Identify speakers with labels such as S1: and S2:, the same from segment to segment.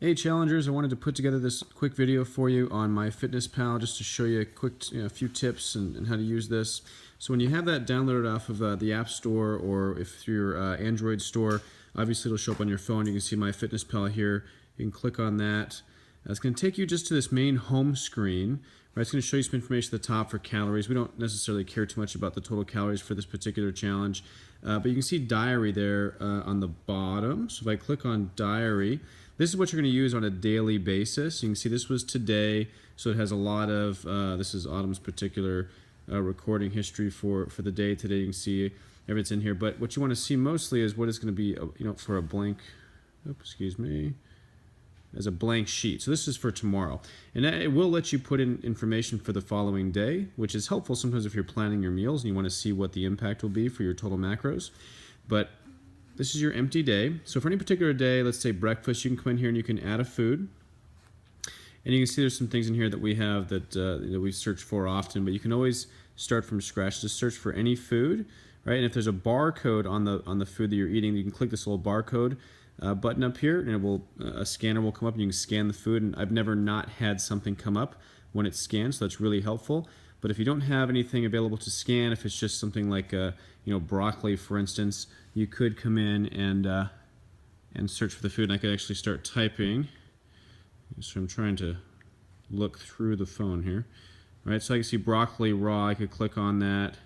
S1: Hey challengers, I wanted to put together this quick video for you on MyFitnessPal just to show you a quick few tips and how to use this. So when you have that downloaded off of the App Store, or if through your Android store, obviously it'll show up on your phone. You can see MyFitnessPal here. You can click on that. It's going to take you just to this main home screen. Right? It's going to show you some information at the top for calories. We don't necessarily care too much about the total calories for this particular challenge, but you can see diary there on the bottom. So if I click on diary, this is what you're going to use on a daily basis. You can see this was today, so it has a lot of, this is Autumn's particular recording history for the day today. You can see everything's in here, but what you want to see mostly is what is going to be, for a blank, as a blank sheet. So this is for tomorrow. And it will let you put in information for the following day, which is helpful sometimes if you're planning your meals and you want to see what the impact will be for your total macros. But this is your empty day. So for any particular day, let's say breakfast, you can come in here and you can add a food. And you can see there's some things in here that we have that we search for often, but you can always start from scratch. Just search for any food, right? And if there's a barcode on the food that you're eating, you can click this little barcode button up here, and it will a scanner will come up and you can scan the food. And I've never not had something come up when it's scanned, so that's really helpful. But if you don't have anything available to scan, if it's just something like broccoli, for instance, you could come in and search for the food. And I could actually start typing. So I'm trying to look through the phone here. All right, so I can see broccoli raw. I could click on that,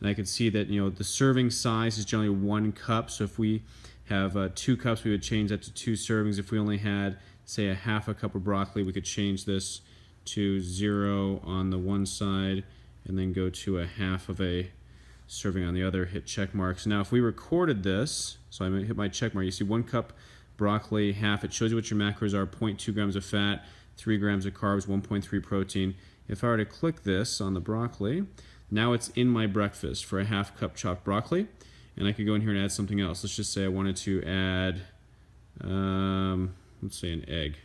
S1: and I could see that the serving size is generally 1 cup. So if we have 2 cups, we would change that to 2 servings. If we only had, say, a half a cup of broccoli, we could change this to 0 on the one side and then go to a half of a serving on the other, hit check marks. Now if we recorded this, so I'm going to hit my check mark, you see 1 cup broccoli, half. It shows you what your macros are: 0.2 grams of fat, 3 grams of carbs, 1.3 protein. If I were to click this on the broccoli, now it's in my breakfast for a half cup chopped broccoli. And I could go in here and add something else. Let's just say I wanted to add, let's say an egg.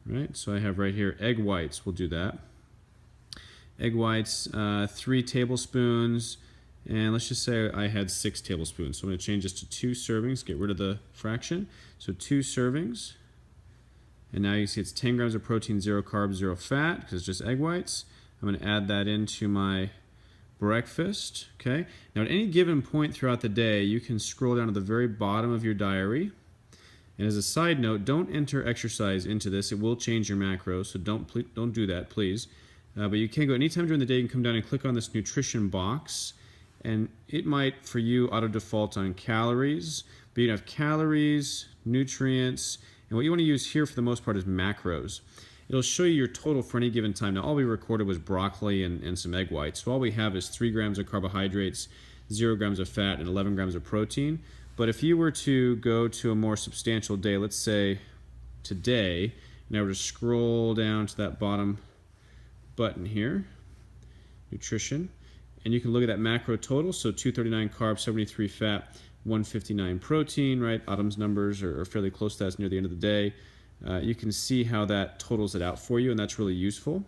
S1: Right, so I have right here egg whites. We'll do that. Egg whites, 3 tablespoons, and let's just say I had 6 tablespoons. So I'm going to change this to 2 servings, get rid of the fraction. So 2 servings, and now you see it's 10 grams of protein, 0 carbs, 0 fat, because it's just egg whites. I'm going to add that into my breakfast. Okay. Now at any given point throughout the day, you can scroll down to the very bottom of your diary. And as a side note, don't enter exercise into this. It will change your macros, so don't do that, please. But you can go anytime during the day. You can come down and click on this nutrition box, and it might, for you, auto default on calories. But you have calories, nutrients, and what you want to use here for the most part is macros. It'll show you your total for any given time. Now, all we recorded was broccoli and some egg whites. So all we have is 3 grams of carbohydrates, 0 grams of fat, and 11 grams of protein. But if you were to go to a more substantial day, let's say today, and I were to scroll down to that bottom button here, nutrition, and you can look at that macro total. So 239 carbs, 73 fat, 159 protein, right? Autumn's numbers are fairly close to that. It's near the end of the day. You can see how that totals it out for you, and that's really useful.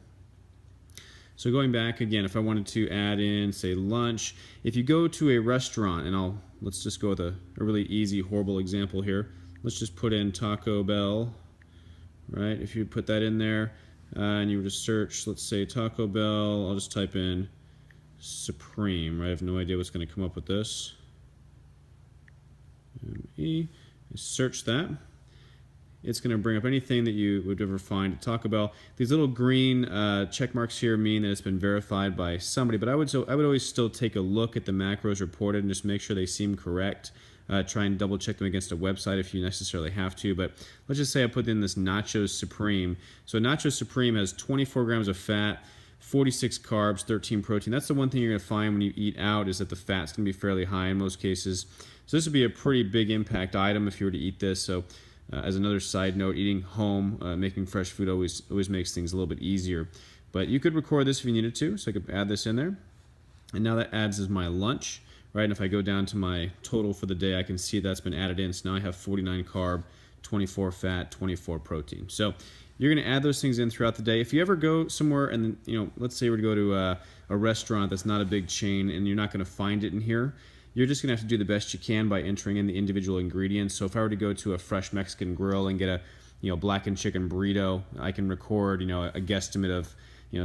S1: So going back again, if I wanted to add in, say, lunch, if you go to a restaurant, and let's just go with a really easy, horrible example here. Let's just put in Taco Bell, right? If you put that in there and you were to search, let's say Taco Bell, I'll just type in Supreme, right? I have no idea what's going to come up with this. Search that. It's going to bring up anything that you would ever find at Taco Bell. These little green check marks here mean that it's been verified by somebody, but I would always still take a look at the macros reported and just make sure they seem correct. Try and double check them against a website if you necessarily have to, but let's just say I put in this Nachos Supreme. So Nachos Supreme has 24 grams of fat, 46 carbs, 13 protein. That's the one thing you're going to find when you eat out, is that the fat's going to be fairly high in most cases. So this would be a pretty big impact item if you were to eat this. So as another side note, eating home, making fresh food always makes things a little bit easier. But you could record this if you needed to, so I could add this in there. And now that adds as my lunch, right? And if I go down to my total for the day, I can see that's been added in. So now I have 49 carb, 24 fat, 24 protein. So you're going to add those things in throughout the day. If you ever go somewhere and, let's say we're to go to a restaurant that's not a big chain and you're not going to find it in here, you're just gonna have to do the best you can by entering in the individual ingredients. So if I were to go to a fresh Mexican grill and get a blackened chicken burrito, I can record a guesstimate of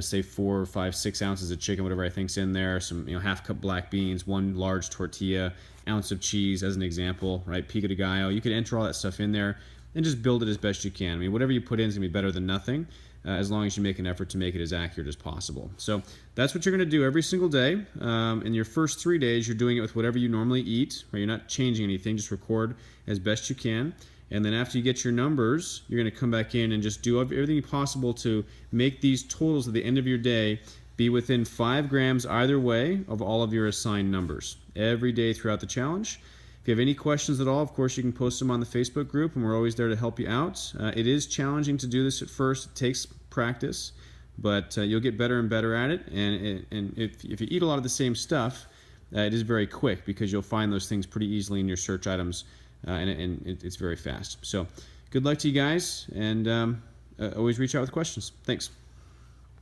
S1: say 4, 5, 6 ounces of chicken, whatever I think's in there, some half cup black beans, 1 large tortilla, ounce of cheese as an example, right? Pico de gallo. You could enter all that stuff in there and just build it as best you can. I mean, whatever you put in is gonna be better than nothing, as long as you make an effort to make it as accurate as possible. So that's what you're going to do every single day. In your first 3 days, you're doing it with whatever you normally eat, right? You're not changing anything, just record as best you can. And then after you get your numbers, you're going to come back in and just do everything possible to make these totals at the end of your day be within 5 grams either way of all of your assigned numbers every day throughout the challenge. If you have any questions at all, of course, you can post them on the Facebook group, and we're always there to help you out. It is challenging to do this at first. It takes practice, but you'll get better and better at it. And if you eat a lot of the same stuff, it is very quick because you'll find those things pretty easily in your search items, and it's very fast. So good luck to you guys, and always reach out with questions. Thanks.